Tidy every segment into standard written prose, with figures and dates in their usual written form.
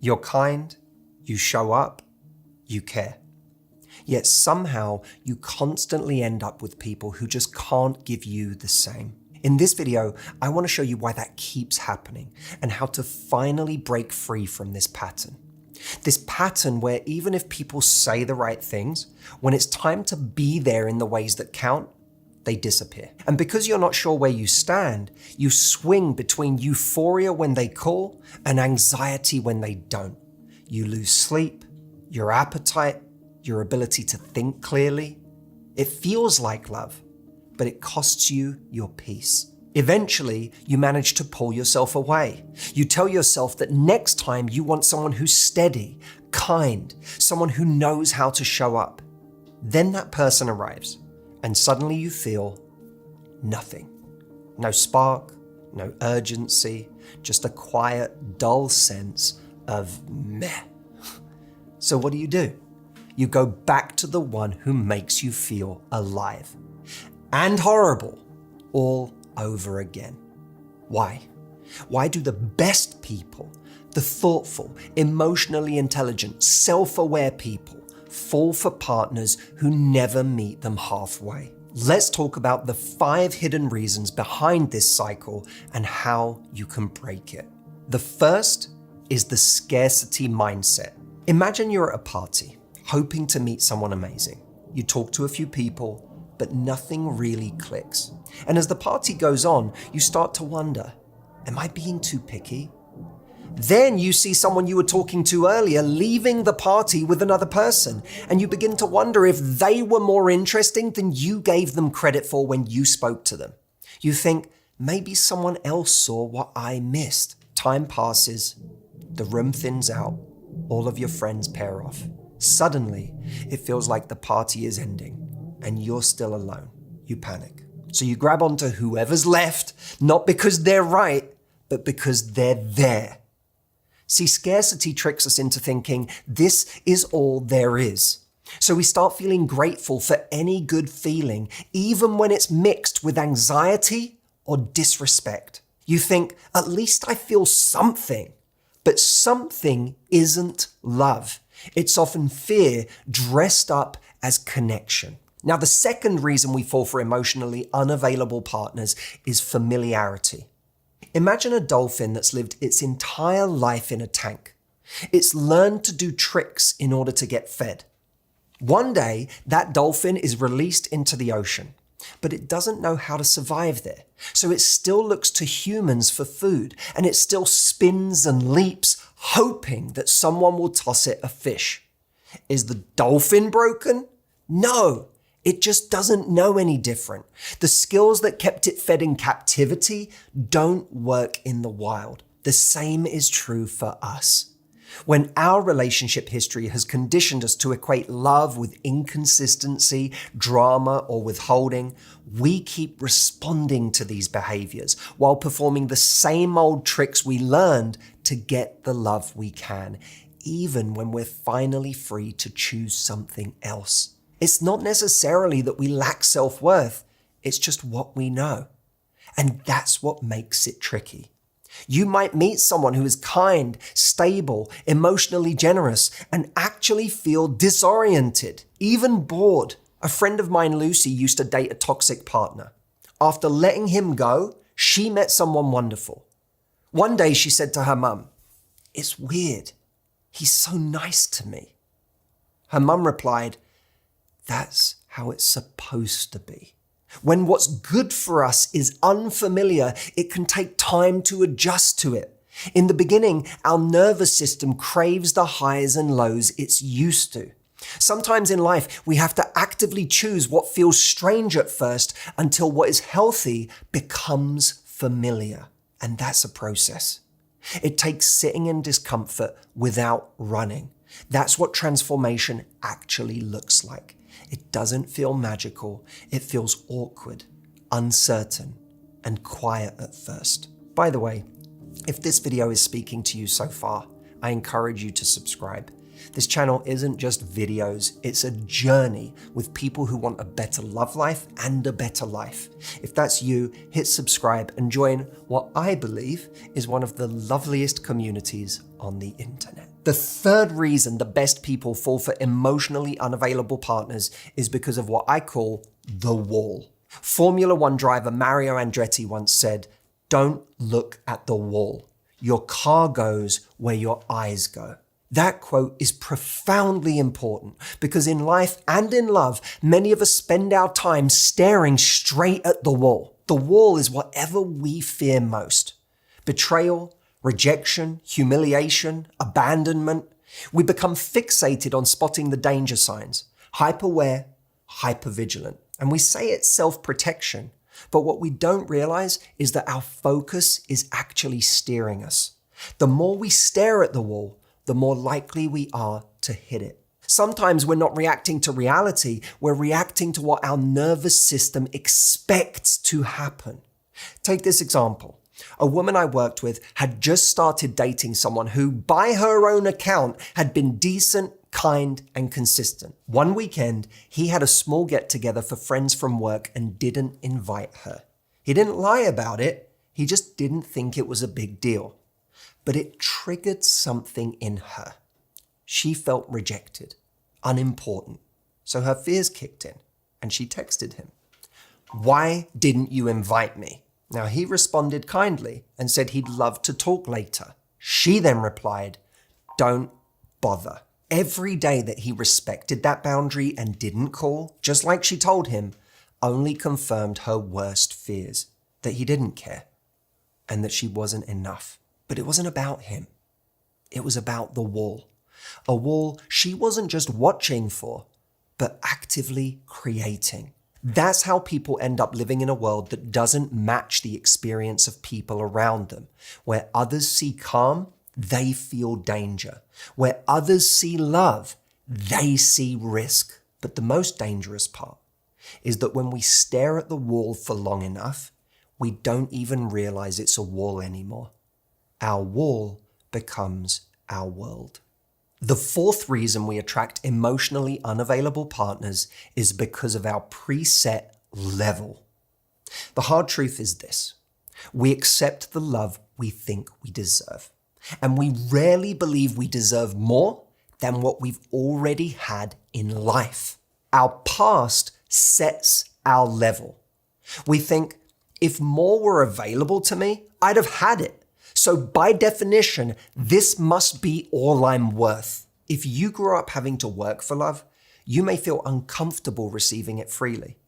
You're kind, you show up, you care. Yet somehow you constantly end up with people who just can't give you the same. In this video, I want to show you why that keeps happening and how to finally break free from this pattern. This pattern where even if people say the right things, when it's time to be there in the ways that count, they disappear. And because you're not sure where you stand, you swing between euphoria when they call and anxiety when they don't. You lose sleep, your appetite, your ability to think clearly. It feels like love, but it costs you your peace. Eventually, you manage to pull yourself away. You tell yourself that next time you want someone who's steady, kind, someone who knows how to show up. Then that person arrives, and suddenly you feel nothing. No spark, no urgency, just a quiet, dull sense of meh. So what do? You go back to the one who makes you feel alive and horrible all over again. Why? Why do the best people, the thoughtful, emotionally intelligent, self-aware people, fall for partners who never meet them halfway? Let's talk about the 5 hidden reasons behind this cycle and how you can break it. The first is the scarcity mindset. Imagine you're at a party, hoping to meet someone amazing. You talk to a few people, but nothing really clicks. And as the party goes on, you start to wonder, am I being too picky? Then you see someone you were talking to earlier leaving the party with another person, and you begin to wonder if they were more interesting than you gave them credit for when you spoke to them. You think, maybe someone else saw what I missed. Time passes, the room thins out, all of your friends pair off. Suddenly, it feels like the party is ending and you're still alone. You panic. So you grab onto whoever's left, not because they're right, but because they're there. See, scarcity tricks us into thinking this is all there is. So we start feeling grateful for any good feeling, even when it's mixed with anxiety or disrespect. You think, at least I feel something. But something isn't love. It's often fear dressed up as connection. Now, the second reason we fall for emotionally unavailable partners is familiarity. Imagine a dolphin that's lived its entire life in a tank. It's learned to do tricks in order to get fed. One day, that dolphin is released into the ocean, but it doesn't know how to survive there. So it still looks to humans for food, and it still spins and leaps, hoping that someone will toss it a fish. Is the dolphin broken? No, it just doesn't know any different. The skills that kept it fed in captivity don't work in the wild. The same is true for us. When our relationship history has conditioned us to equate love with inconsistency, drama, or withholding, we keep responding to these behaviors while performing the same old tricks we learned to get the love we can, even when we're finally free to choose something else. It's not necessarily that we lack self-worth, it's just what we know. And that's what makes it tricky. You might meet someone who is kind, stable, emotionally generous, and actually feel disoriented, even bored. A friend of mine, Lucy, used to date a toxic partner. After letting him go, she met someone wonderful. One day she said to her mum, "It's weird. He's so nice to me." Her mum replied, "That's how it's supposed to be." When what's good for us is unfamiliar, it can take time to adjust to it. In the beginning, our nervous system craves the highs and lows it's used to. Sometimes in life, we have to actively choose what feels strange at first until what is healthy becomes familiar. And that's a process. It takes sitting in discomfort without running. That's what transformation actually looks like. It doesn't feel magical. It feels awkward, uncertain, and quiet at first. By the way, if this video is speaking to you so far, I encourage you to subscribe. This channel isn't just videos, it's a journey with people who want a better love life and a better life. If that's you, hit subscribe and join what I believe is one of the loveliest communities on the internet. The third reason the best people fall for emotionally unavailable partners is because of what I call the wall. Formula One driver Mario Andretti once said, "Don't look at the wall. Your car goes where your eyes go." That quote is profoundly important because in life and in love, many of us spend our time staring straight at the wall. The wall is whatever we fear most. Betrayal, rejection, humiliation, abandonment. We become fixated on spotting the danger signs, hyper-aware, hyper-vigilant. And we say it's self-protection, but what we don't realize is that our focus is actually steering us. The more we stare at the wall, the more likely we are to hit it. Sometimes we're not reacting to reality, we're reacting to what our nervous system expects to happen. Take this example. A woman I worked with had just started dating someone who, by her own account, had been decent, kind, and consistent. One weekend, he had a small get-together for friends from work and didn't invite her. He didn't lie about it, he just didn't think it was a big deal. But it triggered something in her. She felt rejected, unimportant. So her fears kicked in, and she texted him, "Why didn't you invite me?" Now he responded kindly and said he'd love to talk later. She then replied, "Don't bother." Every day that he respected that boundary and didn't call, just like she told him, only confirmed her worst fears, that he didn't care and that she wasn't enough. But it wasn't about him. It was about the wall. A wall she wasn't just watching for, but actively creating. That's how people end up living in a world that doesn't match the experience of people around them. Where others see calm, they feel danger. Where others see love, they see risk. But the most dangerous part is that when we stare at the wall for long enough, we don't even realize it's a wall anymore. Our wall becomes our world. The fourth reason we attract emotionally unavailable partners is because of our preset level. The hard truth is this: we accept the love we think we deserve, and we rarely believe we deserve more than what we've already had in life. Our past sets our level. We think, if more were available to me, I'd have had it. So by definition, this must be all I'm worth. If you grew up having to work for love, you may feel uncomfortable receiving it freely.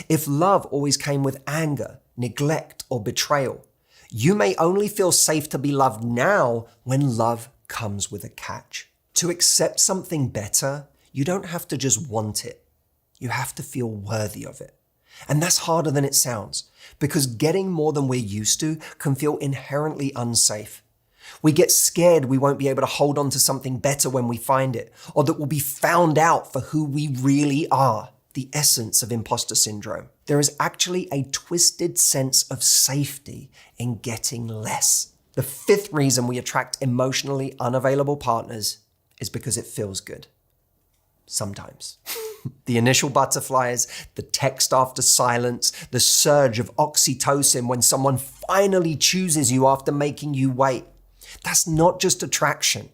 If love always came with anger, neglect, or betrayal, you may only feel safe to be loved now when love comes with a catch. To accept something better, you don't have to just want it. You have to feel worthy of it. And that's harder than it sounds, because getting more than we're used to can feel inherently unsafe. We get scared we won't be able to hold on to something better when we find it, or that we'll be found out for who we really are, the essence of imposter syndrome. There is actually a twisted sense of safety in getting less. The fifth reason we attract emotionally unavailable partners is because it feels good. Sometimes. The initial butterflies, the text after silence, the surge of oxytocin when someone finally chooses you after making you wait. That's not just attraction,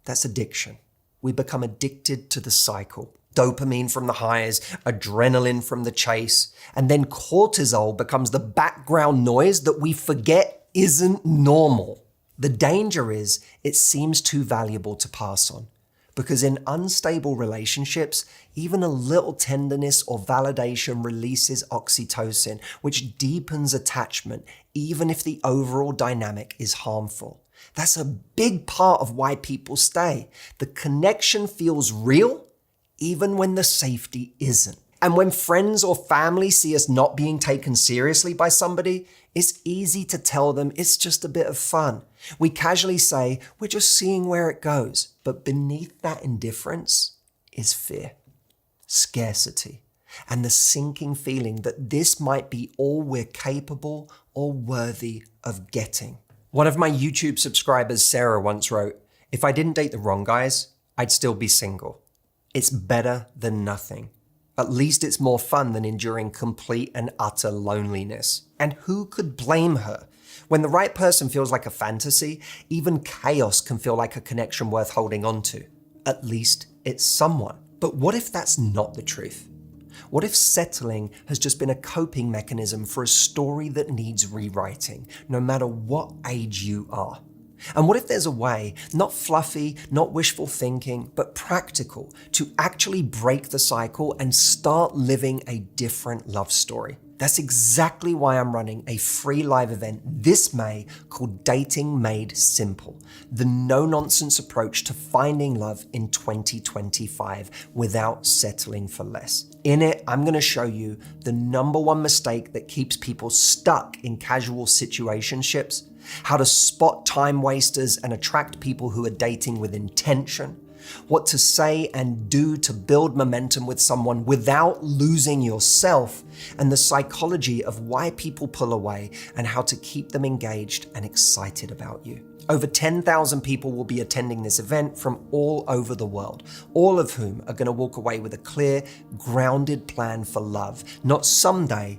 that's addiction. We become addicted to the cycle. Dopamine from the highs, adrenaline from the chase, and then cortisol becomes the background noise that we forget isn't normal. The danger is it seems too valuable to pass on. Because in unstable relationships, even a little tenderness or validation releases oxytocin, which deepens attachment, even if the overall dynamic is harmful. That's a big part of why people stay. The connection feels real, even when the safety isn't. And when friends or family see us not being taken seriously by somebody, it's easy to tell them it's just a bit of fun. We casually say, we're just seeing where it goes. But beneath that indifference is fear, scarcity, and the sinking feeling that this might be all we're capable or worthy of getting. One of my YouTube subscribers, Sarah, once wrote, "If I didn't date the wrong guys, I'd still be single. It's better than nothing. At least it's more fun than enduring complete and utter loneliness. And who could blame her? When the right person feels like a fantasy, even chaos can feel like a connection worth holding on to. At least it's someone. But what if that's not the truth? What if settling has just been a coping mechanism for a story that needs rewriting, no matter what age you are? And what if there's a way, not fluffy, not wishful thinking, but practical, to actually break the cycle and start living a different love story? That's exactly why I'm running a free live event this May called Dating Made Simple, the no-nonsense approach to finding love in 2025 without settling for less. In it, I'm going to show you the number one mistake that keeps people stuck in casual situationships, how to spot time wasters and attract people who are dating with intention, what to say and do to build momentum with someone without losing yourself, and the psychology of why people pull away and how to keep them engaged and excited about you. Over 10,000 people will be attending this event from all over the world, all of whom are going to walk away with a clear, grounded plan for love, not someday,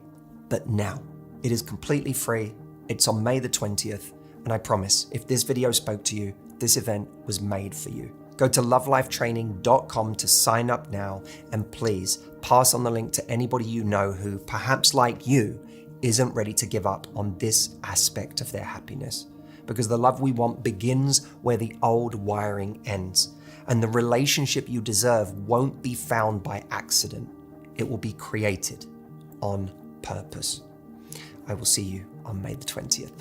but now. It is completely free. It's on May the 20th, and I promise, if this video spoke to you, this event was made for you. Go to lovelifetraining.com to sign up now, and please pass on the link to anybody you know who, perhaps like you, isn't ready to give up on this aspect of their happiness. Because the love we want begins where the old wiring ends, and the relationship you deserve won't be found by accident. It will be created on purpose. I will see you on May the 20th.